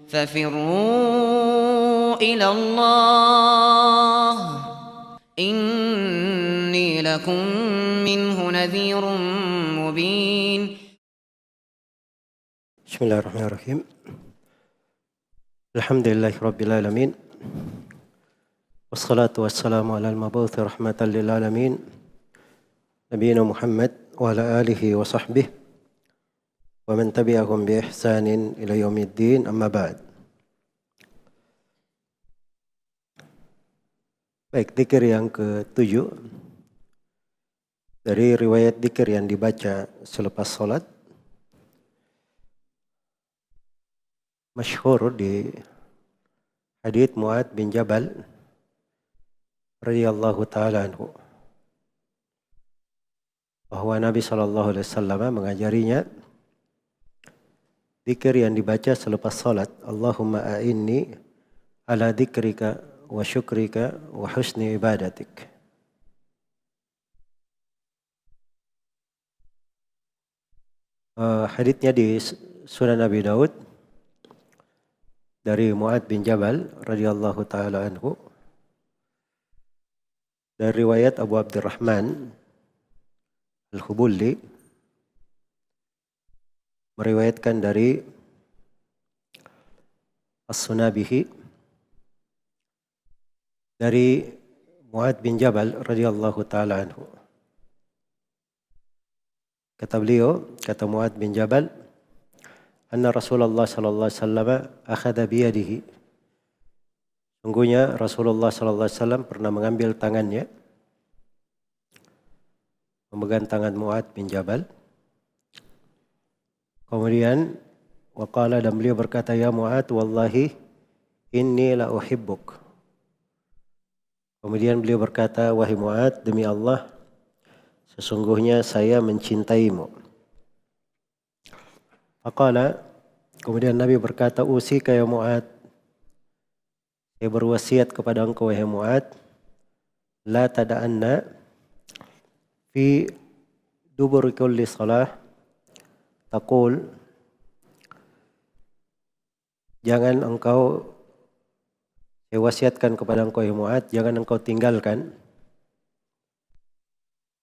ففروا إلى الله إني لكم منه نذير مبين. بسم الله الرحمن الرحيم. الحمد لله رب العالمين والصلاة والسلام على المبعوث رحمة للعالمين نبينا محمد وعلى آله وصحبه ومن تبعهم بإحسان إلى يوم الدين. أما بعد. Baik, dzikir yang ke-7 dari riwayat dzikir yang dibaca selepas salat. Masyhur di hadits Mu'adz bin Jabal radhiyallahu taala anhu bahwa Nabi sallallahu alaihi wasallam mengajarinya dzikir yang dibaca selepas salat. Allahumma a'inni ala dzikrika wa syukrika wa husni ibadatik. Haditsnya di Sunan Abi Daud dari Mu'adz bin Jabal radhiyallahu taala anhu, dari riwayat Abu Abdurrahman Al-Hubuli meriwayatkan dari As-Sunabihi dari Mu'adz bin Jabal radhiyallahu taala anhu. Kata beliau, kata Mu'adz bin Jabal, anna Rasulullah sallallahu alaihi wasallam akhadha biyadihi. Sungguhnya Rasulullah sallallahu alaihi wasallam pernah mengambil tangannya, memegang tangan Mu'adz bin Jabal. Kemudian waqala, dan beliau berkata, ya Mu'adz, wallahi inni la uhibbuk. Kemudian beliau berkata, wahai Mu'adz, demi Allah, sesungguhnya saya mencintaimu. Faqala, kemudian Nabi berkata, usika ya Mu'adz, saya berwasiat kepada engkau wahai Mu'adz, la tada'anna fi dubur kulli salah taqul, jangan engkau, saya wasiatkan kepada engkau wahai Mu'adz, jangan engkau tinggalkan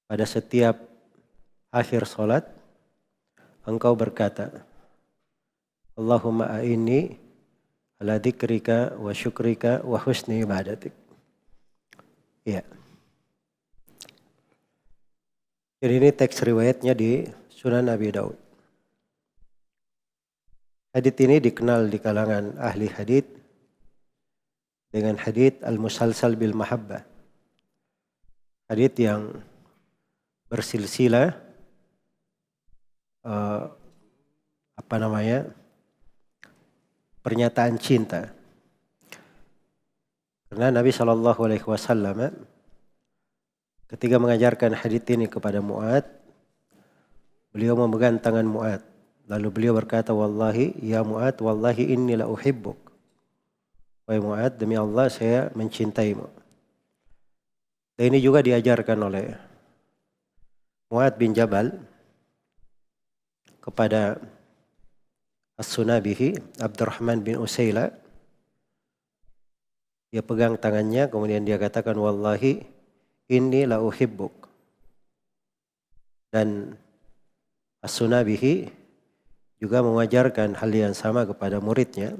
pada setiap akhir salat engkau berkata, Allahumma a'inni ala dzikrika wa syukrika wa husni ibadatik. Ya. Jadi ini teks riwayatnya di Sunan Abi Daud. Hadits ini dikenal di kalangan ahli hadits dengan hadits al-musalsal bil mahabbah. Hadits yang bersilsilah pernyataan cinta. Karena Nabi Shallallahu Alaihi Wasallam ketika mengajarkan hadits ini kepada Mu'adz, beliau memegang tangan Mu'adz, lalu beliau berkata, wallahi ya Mu'adz, wallahi inni la uhibbuk. Wahai Mu'adz, demi Allah saya mencintaimu. Dan ini juga diajarkan oleh Mu'adz bin Jabal kepada As-Sunabihi, Abdurrahman bin Usayla. Dia pegang tangannya, kemudian dia katakan, wallahi inni la uhibbuk. Dan As-Sunabihi juga mengajarkan hal yang sama kepada muridnya,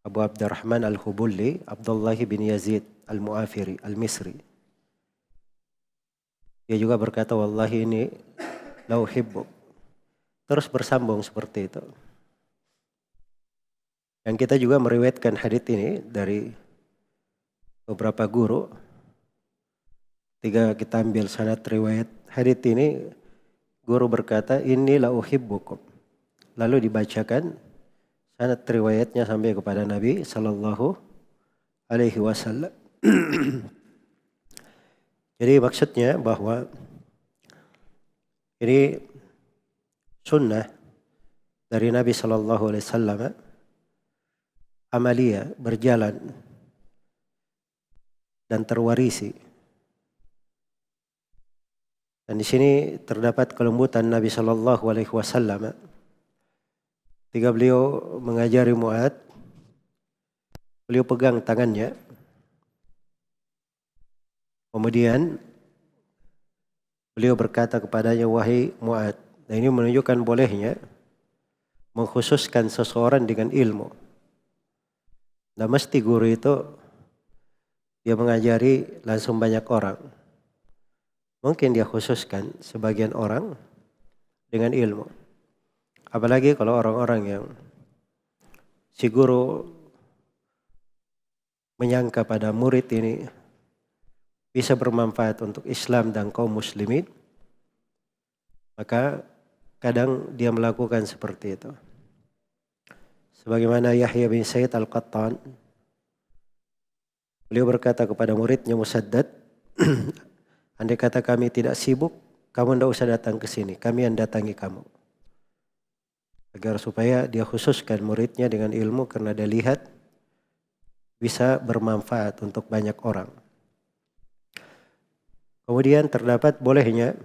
Abu Abdurrahman Al-Hubuli, Abdullah bin Yazid Al-Mu'afiri Al-Misri. Dia juga berkata, wallahi inni la uhibbuk. Terus bersambung seperti itu. Yang kita juga meriwayatkan hadits ini dari beberapa guru. Ketika kita ambil sanad riwayat hadits ini, guru berkata, inni la uhibbukum. Lalu dibacakan sanad riwayatnya sampai kepada Nabi sallallahu alaihi wasallam. Jadi maksudnya bahwa ini sunnah dari Nabi sallallahu alaihi wasallam, amalia, berjalan dan terwarisi. Dan di sini terdapat kelembutan Nabi sallallahu alaihi wasallam Ketika beliau mengajari Mu'adz, beliau pegang tangannya. Kemudian beliau berkata kepadanya, wahai Mu'adz. Nah, ini menunjukkan bolehnya mengkhususkan seseorang dengan ilmu. Nah, mesti guru itu dia mengajari langsung banyak orang. Mungkin dia khususkan sebagian orang dengan ilmu. Apalagi kalau orang-orang yang si guru menyangka pada murid ini bisa bermanfaat untuk Islam dan kaum muslimin, maka kadang dia melakukan seperti itu. Sebagaimana Yahya bin Said Al-Qattan, beliau berkata kepada muridnya Musaddad, andai kata kami tidak sibuk, kamu tidak usah datang ke sini, kami yang datangi kamu. Agar supaya dia khususkan muridnya dengan ilmu karena dia lihat bisa bermanfaat untuk banyak orang. Kemudian terdapat bolehnya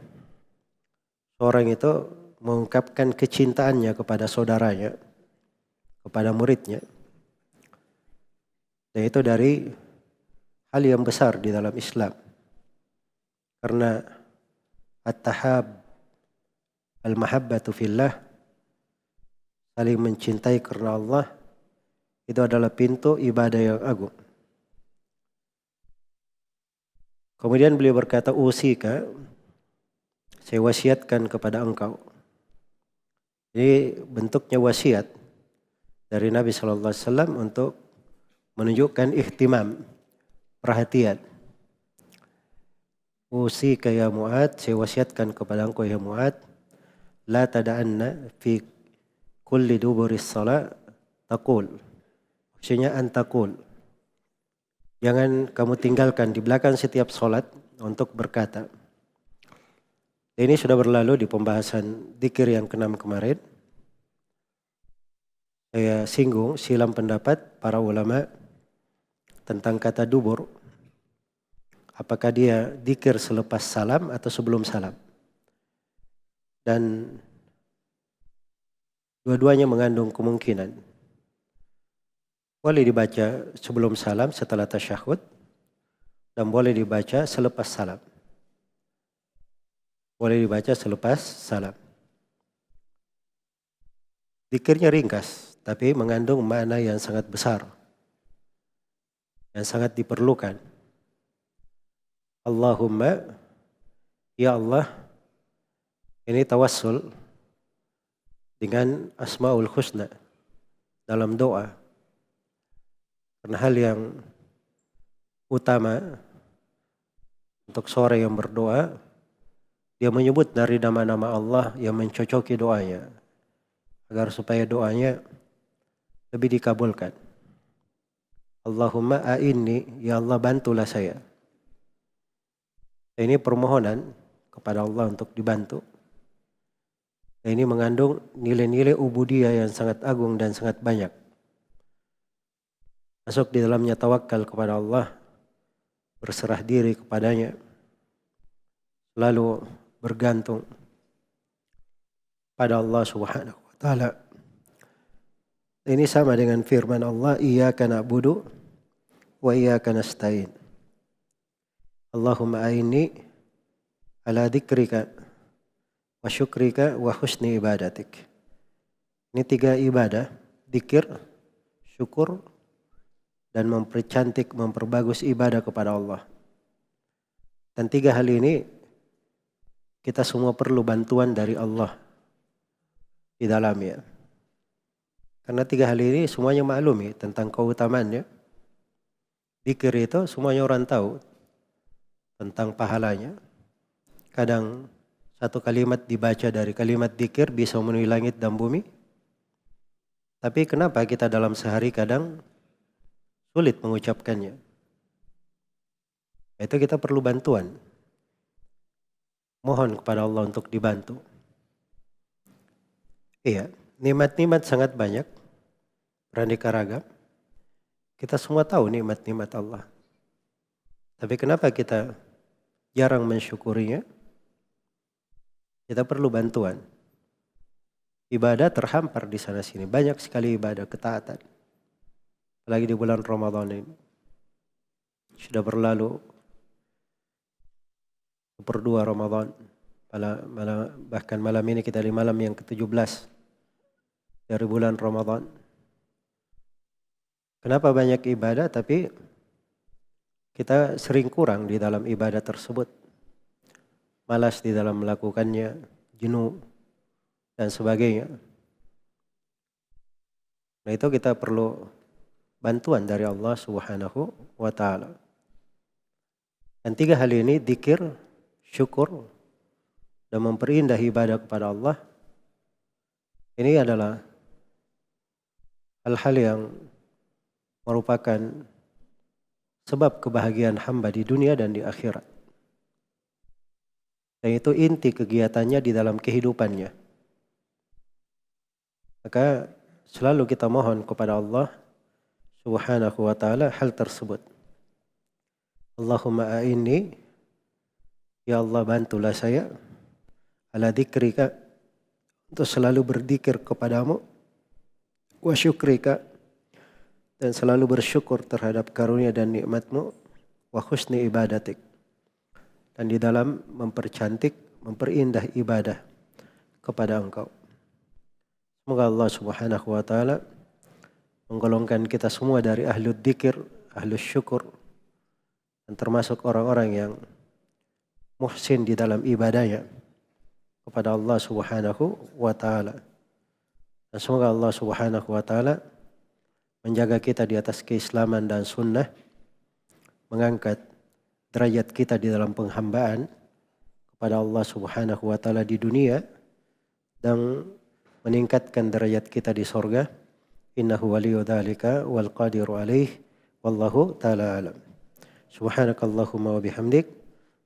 seorang itu mengungkapkan kecintaannya kepada saudaranya, kepada muridnya. Dan itu dari hal yang besar di dalam Islam. Karena at-tahab, al-mahabbatu fillah, saling mencintai karena Allah, itu adalah pintu ibadah yang agung. Kemudian beliau berkata, usika, saya wasiatkan kepada engkau. Ini bentuknya wasiat dari Nabi SAW untuk menunjukkan ihtimam, perhatian. Usika ya Mu'adz, saya wasiatkan kepada engkau ya Mu'adz, la tada'anna fi kulli duburis salat taqul. Maksudnya antakul. Jangan kamu tinggalkan di belakang setiap solat untuk berkata. Ini sudah berlalu di pembahasan dzikir yang ke-6 kemarin. Saya singgung silam pendapat para ulama tentang kata dubur. Apakah dia dzikir selepas salam atau sebelum salam. Dan dua-duanya mengandung kemungkinan. Boleh dibaca sebelum salam setelah tasyahud dan boleh dibaca selepas salam. Boleh dibaca selepas salam. Dzikirnya ringkas tapi mengandung makna yang sangat besar. Yang sangat diperlukan. Allahumma, ya Allah, ini tawassul dengan Asmaul Husna dalam doa. Karena hal yang utama untuk seorang yang berdoa, dia menyebut dari nama-nama Allah yang mencocoki doanya. Agar supaya doanya lebih dikabulkan. Allahumma a'inni, ya Allah bantulah saya. Ini permohonan kepada Allah untuk dibantu. Ini mengandung nilai-nilai ubudiyah yang sangat agung dan sangat banyak. Masuk di dalamnya tawakal kepada Allah, berserah diri kepadanya, lalu bergantung pada Allah Subhanahu wa taala. Ini sama dengan firman Allah, iyyaka na'budu wa iyyaka nasta'in. Allahumma a'inni ala dzikrika wa syukrika wa husni ibadatik. Ini 3 ibadah, dzikir, syukur, dan mempercantik, memperbagus ibadah kepada Allah. Dan 3 hal ini kita semua perlu bantuan dari Allah di dalamnya. Karena 3 hal ini semuanya maklumi tentang keutamaannya. Dzikir itu semuanya orang tahu tentang pahalanya. Kadang satu kalimat dibaca dari kalimat dzikir bisa memenuhi langit dan bumi. Tapi kenapa kita dalam sehari kadang sulit mengucapkannya? Itu kita perlu bantuan. Mohon kepada Allah untuk dibantu. Iya, nikmat-nikmat sangat banyak, beraneka ragam. Kita semua tahu nikmat-nikmat Allah. Tapi kenapa kita jarang mensyukurinya? Kita perlu bantuan. ibadah terhampar di sana sini. Banyak sekali ibadah ketaatan. Apalagi di bulan Ramadan ini. Sudah berlalu 1/2 Ramadan. Bahkan malam ini kita di malam yang ke-17 dari bulan Ramadan. Kenapa banyak ibadah tapi kita sering kurang di dalam ibadah tersebut. Malas di dalam melakukannya, jenuh dan sebagainya. Nah itu kita perlu bantuan dari Allah Subhanahu wa ta'ala. Dan 3 hal ini, dzikir, syukur, dan memperindah ibadah kepada Allah, ini adalah hal-hal yang merupakan sebab kebahagiaan hamba di dunia dan di akhirat. Dan itu inti kegiatannya di dalam kehidupannya. Maka selalu kita mohon kepada Allah Subhanahu wa ta'ala hal tersebut. Allahumma a'inni, ya Allah bantulah saya ala dzikrika, untuk selalu berzikir kepadamu, wa syukrika, dan selalu bersyukur terhadap karunia dan nikmatmu, wa husni ibadatik, dan di dalam mempercantik, memperindah ibadah kepada Engkau. Semoga Allah Subhanahu wa ta'ala menggolongkan kita semua dari ahlul dzikir, ahlul syukur, dan termasuk orang-orang yang muhsin di dalam ibadahnya kepada Allah Subhanahu wa ta'ala. Dan semoga Allah Subhanahu wa ta'ala menjaga kita di atas keislaman dan sunnah, mengangkat derajat kita di dalam penghambaan kepada Allah Subhanahu wa ta'ala di dunia, dan meningkatkan derajat kita di sorga. Innahu waliyu dzalika wal qadiru alaih, wallahu ta'ala alam. Subhanakallahumma wa bihamdik,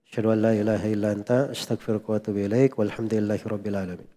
asyhadu an la ilaha illa anta, astaghfiruka wa atubu ilaik, walhamdulillahi rabbil alamin.